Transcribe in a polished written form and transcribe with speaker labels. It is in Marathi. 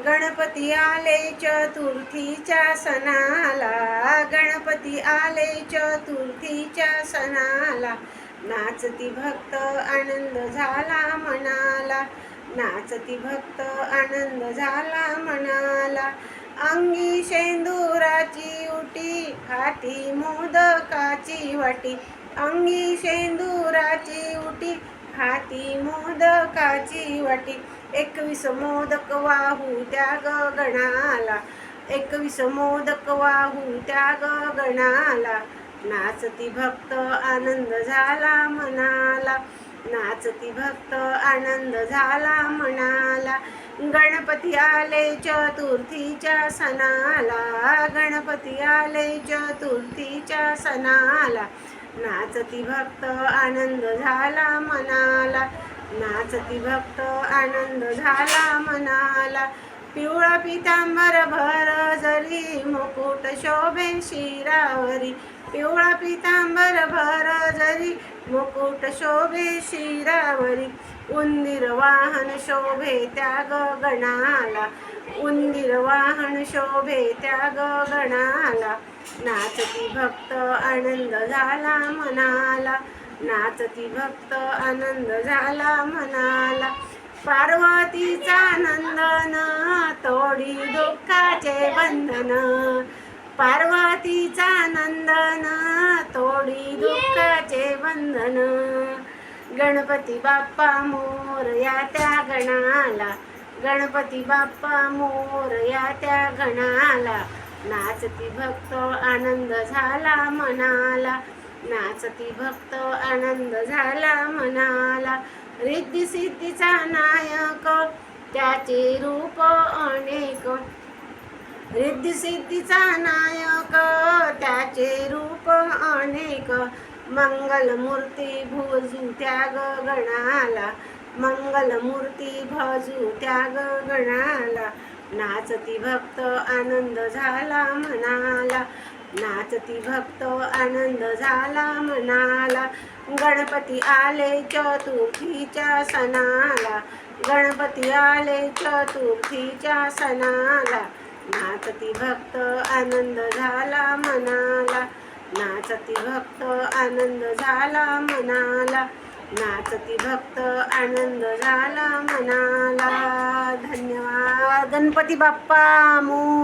Speaker 1: गणपती आले चतुर्थीच्या सणाला, गणपती आले चतुर्थीच्या सणाला, नाचती भक्त आनंद झाला मनाला, नाचती भक्त आनंद झाला मनाला. अंगी शेंदुराची उटी, हाती मोदकाची वाटी, अंगी शेंदुराची उटी, हाती मोदकाची वाटी. 21 मोदक वाहू त्या गगनाला, 21 मोदक वाहू त्या गगनाला, नाचती भक्त आनंद झाला मनाला, नाचती भक्त आनंद झाला मनाला. गणपती आले चतुर्थीच्या सणाला, गणपती आले चतुर्थीच्या सणाला, नाचती भक्त आनंद झाला मनाला, नाचती भक्त आनंद झाला मनाला. पिवळा पितांबर भर जरी, मुकुट शोभे शिरावरी, पिवळा पितांबर भर जरी, मुकुट शोभे शिरावरी. उंदीर वाहन शोभे त्या गगनाला, उंदीर वाहन शोभे त्या गगनाला, नाचती भक्त आनंद झाला मनाला, नाचती भक्त आनंद झाला मनाला. पार्वतीचा नंदन तोडी दुःखाचे बंधन, पार्वतीचा नंदन तोडी दुःखाचे बंधन. गणपती बाप्पा मोरया त्या गणाला, गणपती बाप्पा मोरया त्या गणाला, नाचती भक्त आनंद झाला मनाला, नाचती भक्त आनंद झाला मनाला. रिद्धी सिद्धीचा नायक त्याचे रूप अनेक, रिद्धी सिद्धीचा नायक त्याचे रूप अनेक. मंगलमूर्ती भजू त्या गगनाला, मंगलमूर्ती भजू त्या गगनाला, नाचती भक्त आनंद झाला मनाला, नाचती भक्त आनंद झाला मनाला. गणपती आले चतुर्थीच्या सणाला, गणपती आले चतुर्थीच्या सणाला, नाचती भक्त आनंद झाला मनाला, नाचती भक्त आनंद झाला मनाला, नाचती भक्त आनंद झाला मनाला. धन्यवाद. गणपती बाप्पा मोरया.